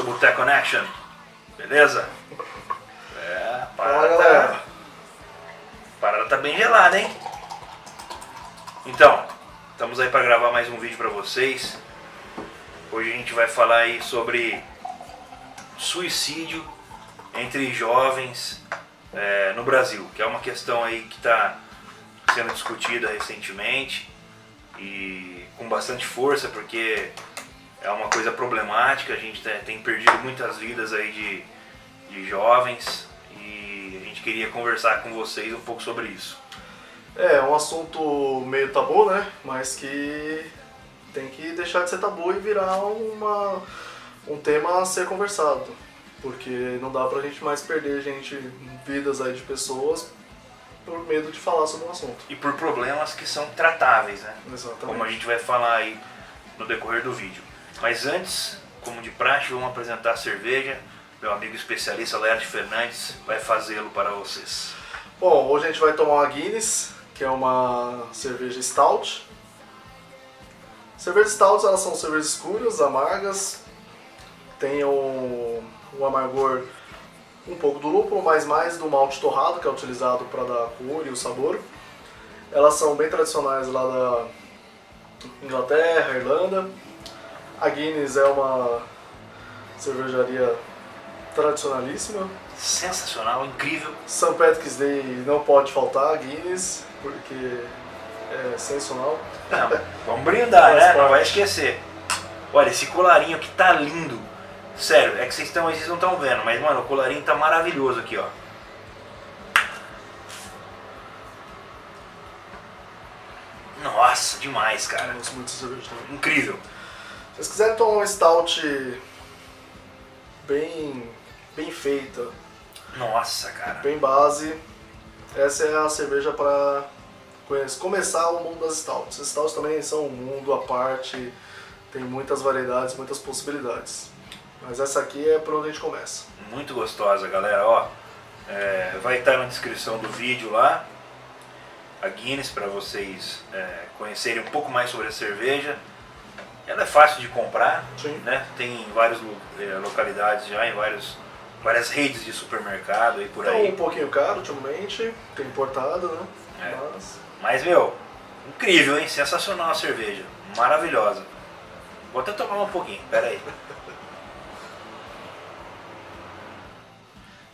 Boteco Connection, beleza? A parada tá bem gelada, hein? Então, estamos aí para gravar mais um vídeo para vocês. Hoje a gente vai falar aí sobre suicídio entre jovens no Brasil, que é uma questão aí que está sendo discutida recentemente e com bastante força, porque é uma coisa problemática. A gente tem perdido muitas vidas aí de jovens e a gente queria conversar com vocês um pouco sobre isso. É um assunto meio tabu, né? Mas que tem que deixar de ser tabu e virar um tema a ser conversado. Porque não dá pra gente mais perder vidas aí de pessoas por medo de falar sobre o assunto. E por problemas que são tratáveis, né? Exatamente. Como a gente vai falar aí no decorrer do vídeo. Mas antes, como de praxe, vamos apresentar a cerveja. Meu amigo especialista Laerte Fernandes vai fazê-lo para vocês. Bom, hoje a gente vai tomar uma Guinness, que é uma cerveja stout. Cervejas stouts, elas são cervejas escuras, amargas, tem um amargor um pouco do lúpulo, mas mais do malte torrado, que é utilizado para dar a cor e o sabor. Elas são bem tradicionais lá da Inglaterra, Irlanda. A Guinness é uma cervejaria tradicionalíssima. Sensacional, incrível. St. Patrick's Day não pode faltar a Guinness, porque é sensacional. Não, vamos brindar, né? Não vai esquecer. Olha, esse colarinho aqui tá lindo. Sério, é que vocês não estão vendo, mas mano, o colarinho tá maravilhoso aqui, ó. Nossa, demais, cara. Eu gosto muito de cerveja também. Incrível. Se vocês quiserem tomar uma stout bem feita, Nossa, cara. bem base, essa é a cerveja para começar o mundo das stouts. As stouts também são um mundo à parte, tem muitas variedades, muitas possibilidades. Mas essa aqui é por onde a gente começa. Muito gostosa, galera. Ó, vai estar na descrição do vídeo lá a Guinness, para vocês conhecerem um pouco mais sobre a cerveja. Ela é fácil de comprar, Sim. né? Tem em várias localidades já, em várias redes de supermercado e por aí. É um pouquinho caro ultimamente, tem importado, né? Mas, meu, incrível, hein? Sensacional a cerveja. Maravilhosa. Vou até tomar um pouquinho, pera aí.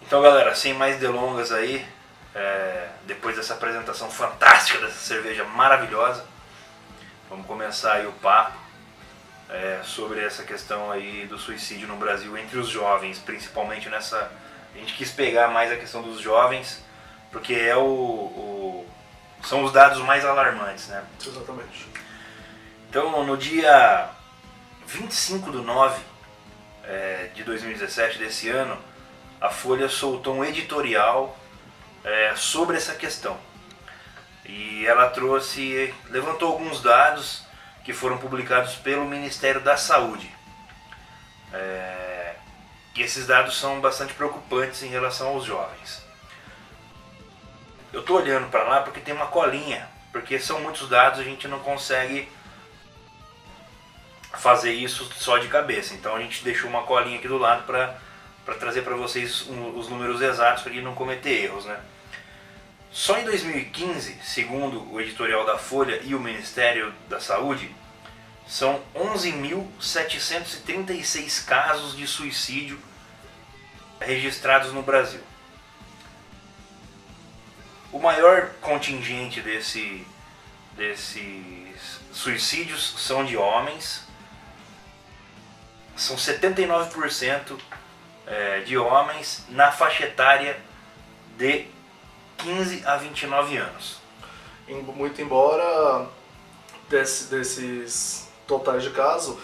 Então, galera, sem mais delongas aí, depois dessa apresentação fantástica dessa cerveja maravilhosa, vamos começar aí o papo sobre essa questão aí do suicídio no Brasil entre os jovens, principalmente nessa... A gente quis pegar mais a questão dos jovens, porque são os dados mais alarmantes, né? Exatamente. Então, no dia 25/9 de 2017, desse ano, a Folha soltou um editorial sobre essa questão. E ela levantou alguns dados que foram publicados pelo Ministério da Saúde. E esses dados são bastante preocupantes em relação aos jovens. Eu estou olhando para lá porque tem uma colinha, porque são muitos dados, a gente não consegue fazer isso só de cabeça. Então a gente deixou uma colinha aqui do lado para trazer para vocês os números exatos para não cometer erros, né? Só em 2015, segundo o editorial da Folha e o Ministério da Saúde, são 11.736 casos de suicídio registrados no Brasil. O maior contingente desses suicídios são de homens. São 79% de homens na faixa etária de 15 a 29 anos. Muito embora desses totais de casos,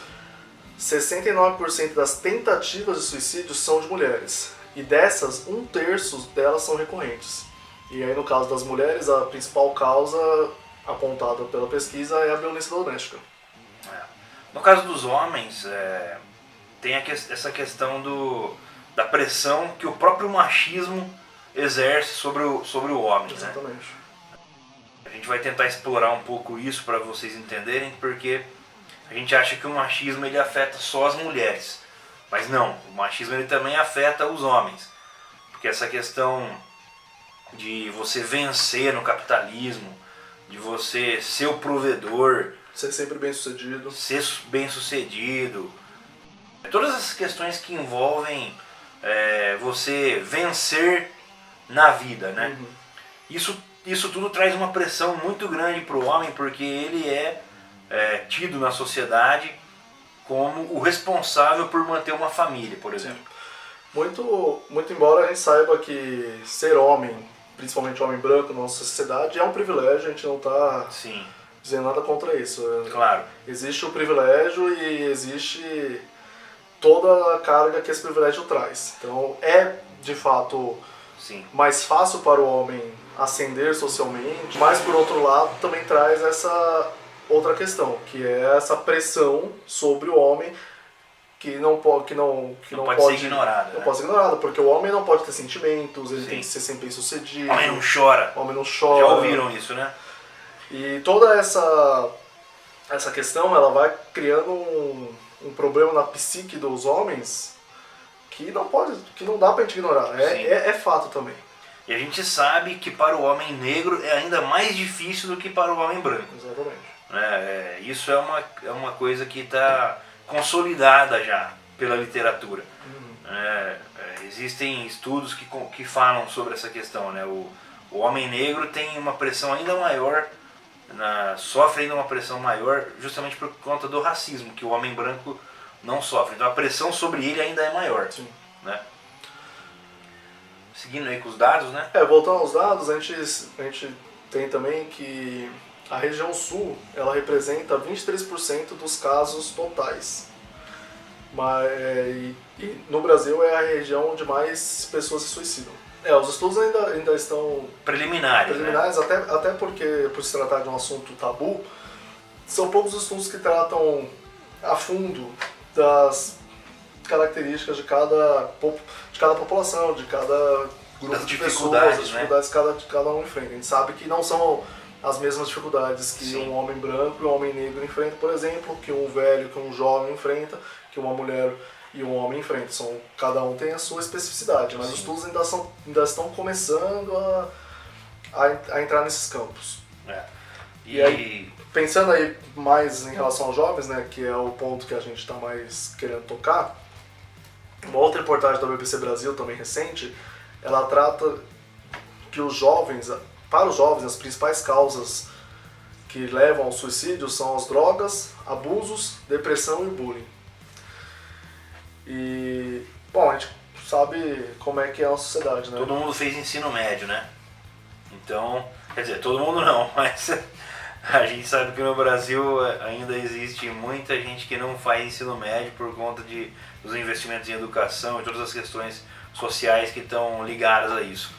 69% das tentativas de suicídio são de mulheres. E dessas, 1/3 delas são recorrentes. E aí, no caso das mulheres, a principal causa apontada pela pesquisa é a violência doméstica. No caso dos homens, tem essa questão da pressão que o próprio machismo exerce sobre o homem. Exatamente. Né? A gente vai tentar explorar um pouco isso para vocês entenderem, porque a gente acha que o machismo ele afeta só as mulheres, Mas não, o machismo ele também afeta os homens. Porque essa questão de você vencer no capitalismo, de você ser o provedor, Ser sempre bem sucedido. ser bem sucedido, todas essas questões que envolvem você vencer na vida, né? Uhum. Isso tudo traz uma pressão muito grande para o homem, porque ele é tido na sociedade como o responsável por manter uma família, por exemplo. Muito embora a gente saiba que ser homem, principalmente homem branco na nossa sociedade, é um privilégio, a gente não está dizendo nada contra isso. Claro. Existe o privilégio e existe toda a carga que esse privilégio traz. Então é, de fato, mais fácil para o homem ascender socialmente, mas por outro lado também traz essa outra questão, que é essa pressão sobre o homem que não pode ser ignorada. Não pode ser ignorada, porque o homem não pode ter sentimentos, ele tem que ser sempre bem sucedido. O homem não chora. O homem não chora. Já ouviram isso, né? E toda essa questão, ela vai criando um problema na psique dos homens que não dá pra gente ignorar. É fato também. E a gente sabe que para o homem negro é ainda mais difícil do que para o homem branco. Exatamente. Isso é uma coisa que está consolidada já pela literatura. Existem estudos que falam sobre essa questão, né? O homem negro tem uma pressão ainda maior, sofre ainda uma pressão maior justamente por conta do racismo, que o homem branco não sofre. Então a pressão sobre ele ainda é maior. Sim. Né? Seguindo aí com os dados, né? Voltando aos dados, a gente tem também que a região sul, ela representa 23% dos casos totais. E no Brasil é a região onde mais pessoas se suicidam. Os estudos ainda estão preliminares, né? até porque, por se tratar de um assunto tabu, são poucos estudos que tratam a fundo das características de cada população, de cada grupo de pessoas, as dificuldades que cada um enfrenta. A gente sabe que não são as mesmas dificuldades que um homem branco e um homem negro enfrentam, por exemplo, que um velho, que um jovem enfrenta, que uma mulher e um homem enfrentam. Cada um tem a sua especificidade, mas os estudos ainda estão começando a entrar nesses campos. E aí, pensando aí mais em relação aos jovens, né, que é o ponto que a gente está mais querendo tocar, uma outra reportagem da BBC Brasil, também recente, ela trata que para os jovens, as principais causas que levam ao suicídio são as drogas, abusos, depressão e bullying. E, bom, a gente sabe como é que é a sociedade, né? Todo mundo fez ensino médio, né? Então, quer dizer, todo mundo não, mas a gente sabe que no Brasil ainda existe muita gente que não faz ensino médio por conta dos investimentos em educação e todas as questões sociais que estão ligadas a isso.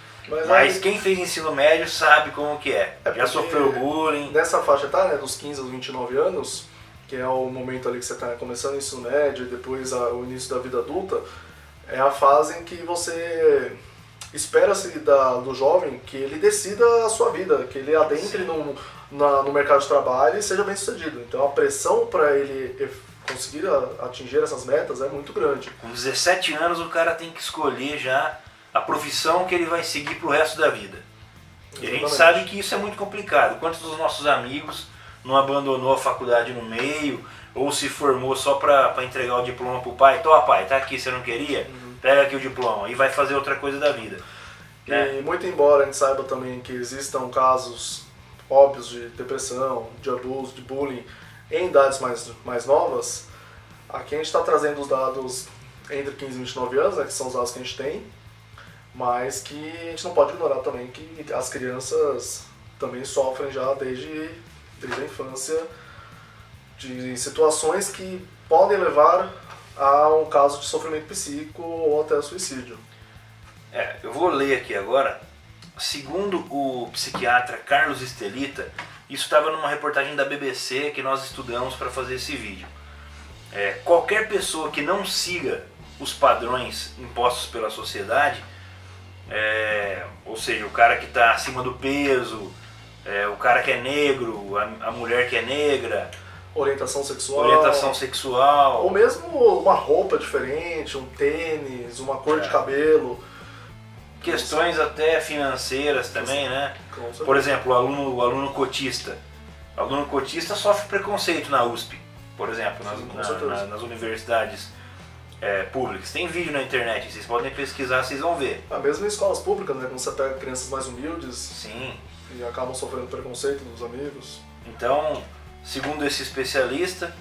Mas quem fez ensino médio sabe como que é. Já sofreu bullying. Nessa faixa etária, né, dos 15 aos 29 anos, que é o momento ali que você está começando o ensino médio e depois o início da vida adulta, é a fase em que você espera-se do jovem que ele decida a sua vida, que ele adentre no mercado de trabalho e seja bem sucedido. Então a pressão para ele conseguir atingir essas metas é muito grande. Com 17 anos o cara tem que escolher já a profissão que ele vai seguir pro resto da vida. Exatamente. E a gente sabe que isso é muito complicado. Quantos dos nossos amigos não abandonou a faculdade no meio, ou se formou só para entregar o diploma pro pai? Tô, pai, tá aqui, você não queria? Pega aqui o diploma e vai fazer outra coisa da vida. E muito embora a gente saiba também que existam casos óbvios de depressão, de abuso, de bullying em idades mais novas, aqui a gente está trazendo os dados entre 15 e 29 anos, né, que são os dados que a gente tem, mas que a gente não pode ignorar também que as crianças também sofrem já desde a infância de situações que podem levar a um caso de sofrimento psíquico ou até suicídio. Eu vou ler aqui agora. Segundo o psiquiatra Carlos Estelita, isso estava numa reportagem da BBC que nós estudamos para fazer esse vídeo. Qualquer pessoa que não siga os padrões impostos pela sociedade, ou seja, o cara que está acima do peso, o cara que é negro, a mulher que é negra, orientação sexual, ou mesmo uma roupa diferente, um tênis, uma cor de cabelo. Questões até financeiras também, né? Por exemplo, o aluno cotista. O aluno cotista sofre preconceito na USP, por exemplo, nas universidades públicas. Tem vídeo na internet, vocês podem pesquisar, vocês vão ver. Mesmo em escolas públicas, né? Quando você pega crianças mais humildes. Sim. E acabam sofrendo preconceito dos amigos. Então, segundo esse especialista,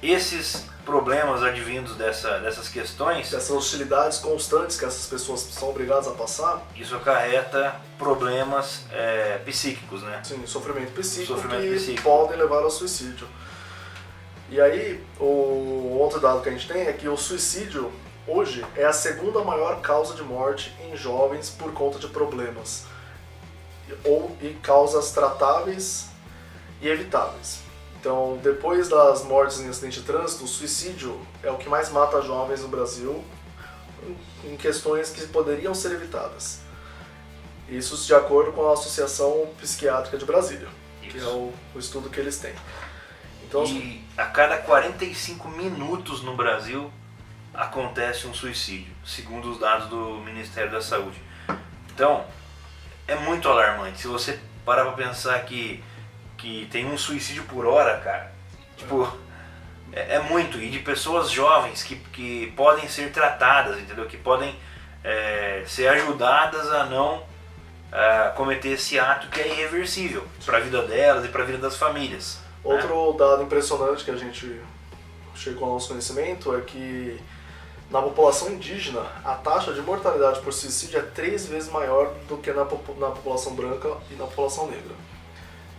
esses problemas advindos dessas questões... Dessas hostilidades constantes que essas pessoas são obrigadas a passar. Isso acarreta problemas psíquicos, né? Sim, sofrimento psíquico que podem levar ao suicídio. E aí, o outro dado que a gente tem é que o suicídio, hoje, é a segunda maior causa de morte em jovens por conta de problemas. E causas tratáveis e evitáveis. Então, depois das mortes em acidente de trânsito, o suicídio é o que mais mata jovens no Brasil em questões que poderiam ser evitadas. Isso de acordo com a Associação Psiquiátrica de Brasília, que é o estudo que eles têm. Então, e a cada 45 minutos no Brasil acontece um suicídio, segundo os dados do Ministério da Saúde. Então, é muito alarmante. Se você parar pra pensar que tem um suicídio por hora, cara, tipo, é muito. E de pessoas jovens que podem ser tratadas, entendeu? Que podem ser ajudadas a não cometer esse ato que é irreversível para a vida delas e para a vida das famílias. Outro dado impressionante que a gente chegou ao nosso conhecimento é que na população indígena, a taxa de mortalidade por suicídio é 3 vezes maior do que na população branca e na população negra.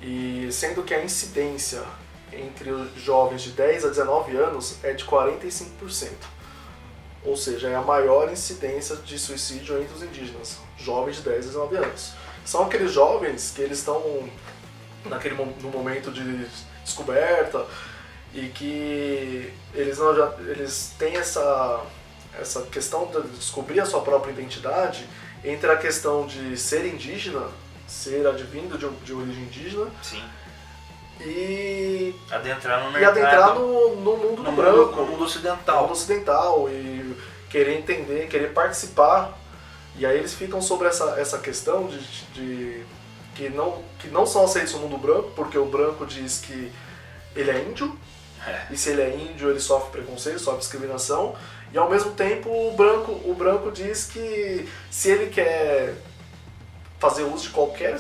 E sendo que a incidência entre os jovens de 10 a 19 anos é de 45%. Ou seja, é a maior incidência de suicídio entre os indígenas, jovens de 10 a 19 anos. São aqueles jovens que eles estão no momento de descoberta e que eles têm essa questão de descobrir a sua própria identidade entre a questão de ser indígena, ser advindo de origem indígena. Sim. E adentrar no mercado. E adentrar no mundo do branco. No mundo ocidental. No mundo ocidental. E querer entender, querer participar. E aí eles ficam sobre essa questão de que não são aceitos no mundo branco, porque o branco diz que ele é índio. E se ele é índio, ele sofre preconceito, sofre discriminação. E ao mesmo tempo o branco diz que se ele quer fazer uso de qualquer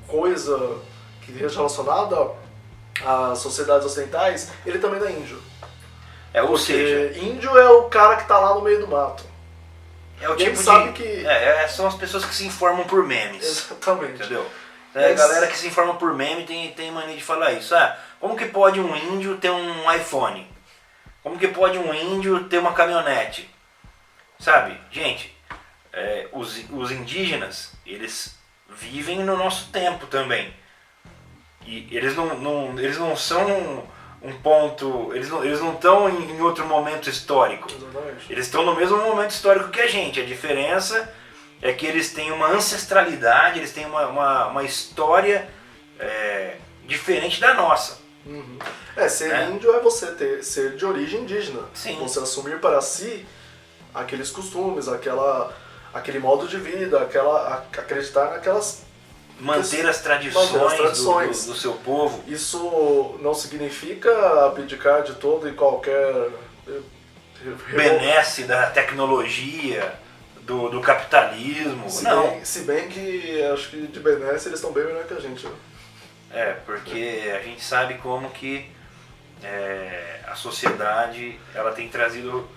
coisa que seja relacionada às sociedades ocidentais, ele também não é índio. Ou seja, índio é o cara que está lá no meio do mato. É o tipo sabe que são as pessoas que se informam por memes. Exatamente. Entendeu? A galera que se informa por meme tem mania de falar isso. Como que pode um índio ter um iPhone? Como que pode um índio ter uma caminhonete? Sabe? Gente, os indígenas, eles vivem no nosso tempo também. E eles não são um ponto... Eles não estão em outro momento histórico. Exatamente. Eles estão no mesmo momento histórico que a gente. A diferença é que eles têm uma ancestralidade, eles têm uma história diferente da nossa. Uhum. Ser índio é você ser de origem indígena. Sim. Você assumir para si aqueles costumes, aquele modo de vida, acreditar naquelas... Manter as tradições do seu povo. Isso não significa abdicar de todo e qualquer... benesse da tecnologia, do capitalismo. Se bem que acho que de benesse eles estão bem melhor que a gente. Porque a gente sabe como que a sociedade ela tem trazido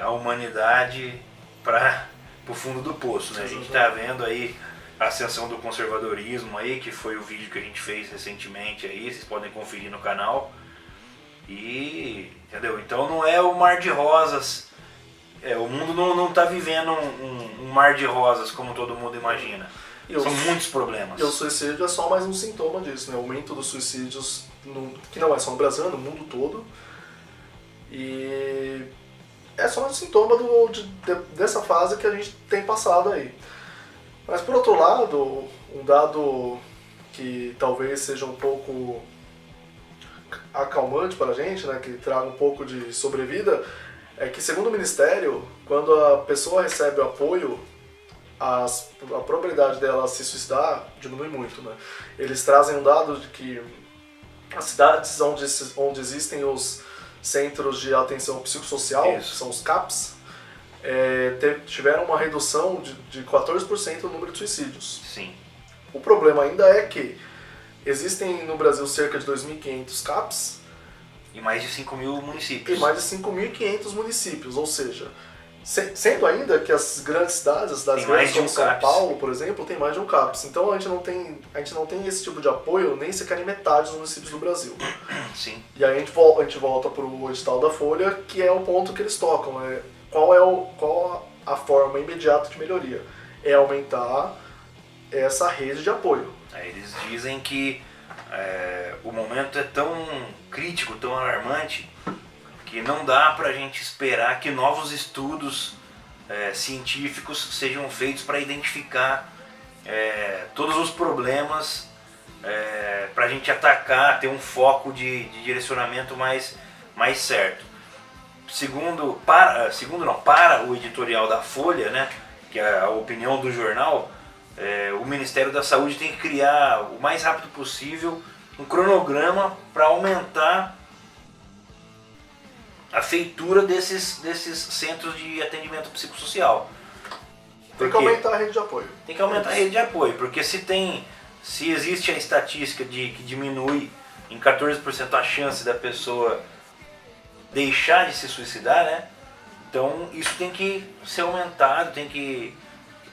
a humanidade para o fundo do poço. Né? A gente está vendo aí a ascensão do conservadorismo aí, que foi o vídeo que a gente fez recentemente aí, vocês podem conferir no canal. Entendeu? Então não é o mar de rosas. O mundo não está vivendo um mar de rosas como todo mundo imagina. São muitos problemas. E o suicídio é só mais um sintoma disso, né? O aumento dos suicídios, que não é só no Brasil, é no mundo todo. E é só mais um sintoma dessa fase que a gente tem passado aí. Mas por outro lado, um dado que talvez seja um pouco acalmante para a gente, né, que traga um pouco de sobrevida, é que, segundo o Ministério, quando a pessoa recebe o apoio, a probabilidade dela se suicidar diminui muito, né? Eles trazem um dado de que as cidades onde existem os Centros de Atenção Psicossocial, que são os CAPs, tiveram uma redução de 14% no número de suicídios. Sim. O problema ainda é que existem no Brasil cerca de 2.500 CAPs e mais de 5.000 municípios. E mais de 5.500 municípios, ou seja, sendo ainda que as grandes cidades, as cidades grandes como São Paulo, por exemplo, tem mais de um CAPs. Então a gente não tem esse tipo de apoio nem sequer em metade dos municípios do Brasil. Sim. E aí a gente volta para o edital da Folha, que é o ponto que eles tocam. Qual a forma imediata de melhoria? É aumentar essa rede de apoio. Eles dizem que o momento é tão crítico, tão alarmante, que não dá para a gente esperar que novos estudos científicos sejam feitos para identificar todos os problemas, para a gente atacar, ter um foco de direcionamento mais certo. Para o editorial da Folha, né, que é a opinião do jornal, o Ministério da Saúde tem que criar o mais rápido possível um cronograma para aumentar a feitura desses centros de atendimento psicossocial. Tem que aumentar a rede de apoio. Tem que aumentar a rede de apoio, porque se existe a estatística de que diminui em 14% a chance da pessoa deixar de se suicidar, né? Então isso tem que ser aumentado, tem que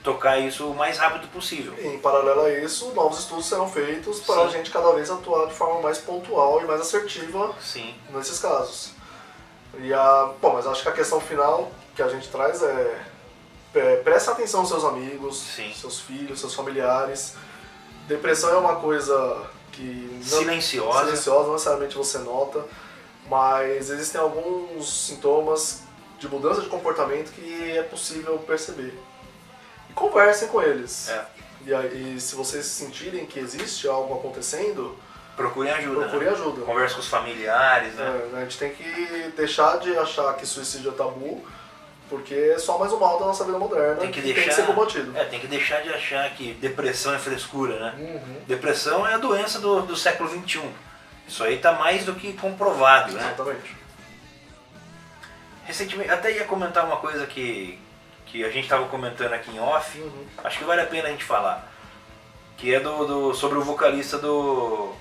tocar isso o mais rápido possível. E, em paralelo a isso, novos estudos serão feitos para a gente cada vez atuar de forma mais pontual e mais assertiva nesses casos. Mas acho que a questão final que a gente traz preste atenção aos seus amigos, seus filhos, seus familiares. Depressão é uma coisa que silenciosa, não necessariamente você nota, mas existem alguns sintomas de mudança de comportamento que é possível perceber. E conversem com eles. E se vocês sentirem que existe algo acontecendo, procurem ajuda. Converse com os familiares, né? A gente tem que deixar de achar que suicídio é tabu, porque é só mais um mal da nossa vida moderna. Tem que ser combatido. Tem que deixar de achar que depressão é frescura, né? Depressão é a doença do século XXI. Isso aí está mais do que comprovado, né? Exatamente. Recentemente, até ia comentar uma coisa que a gente estava comentando aqui em off, acho que vale a pena a gente falar, que é sobre o vocalista do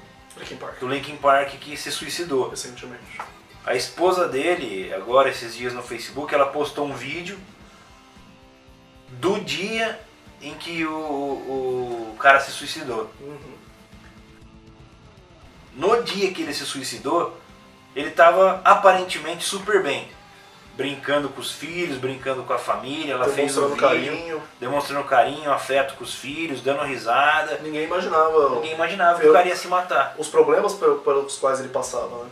Linkin Park que se suicidou. Recentemente. A esposa dele, agora esses dias no Facebook, ela postou um vídeo do dia em que o cara se suicidou. No dia que ele se suicidou, ele estava aparentemente super bem. Brincando com os filhos, brincando com a família, ela fez um vídeo demonstrando carinho, afeto com os filhos, dando risada. Ninguém imaginava que o cara ia se matar. Os problemas pelos quais ele passava, né?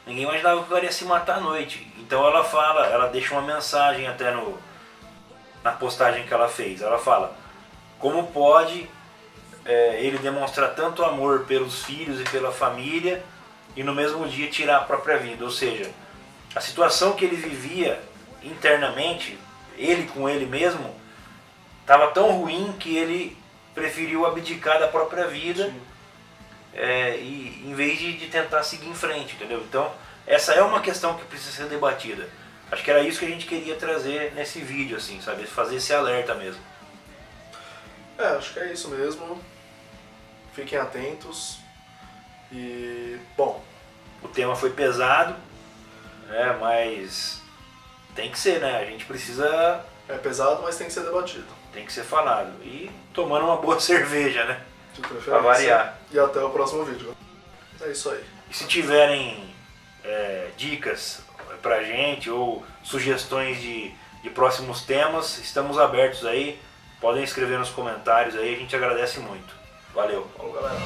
Ninguém imaginava que o cara ia se matar à noite. Então ela deixa uma mensagem até na postagem que ela fez. Ela fala, como pode ele demonstrar tanto amor pelos filhos e pela família e no mesmo dia tirar a própria vida, ou seja, a situação que ele vivia internamente, ele com ele mesmo, estava tão ruim que ele preferiu abdicar da própria vida e em vez de tentar seguir em frente, entendeu? Então, essa é uma questão que precisa ser debatida. Acho que era isso que a gente queria trazer nesse vídeo, assim, sabe? Fazer esse alerta mesmo. Acho que é isso mesmo. Fiquem atentos. E, bom... O tema foi pesado, mas tem que ser, né? A gente precisa... É pesado, mas tem que ser debatido. Tem que ser falado. E tomando uma boa cerveja, né? De preferência. Pra variar. E até o próximo vídeo. É isso aí. E se tiverem dicas pra gente ou sugestões de próximos temas, estamos abertos aí. Podem escrever nos comentários aí, a gente agradece muito. Valeu. Falou, galera.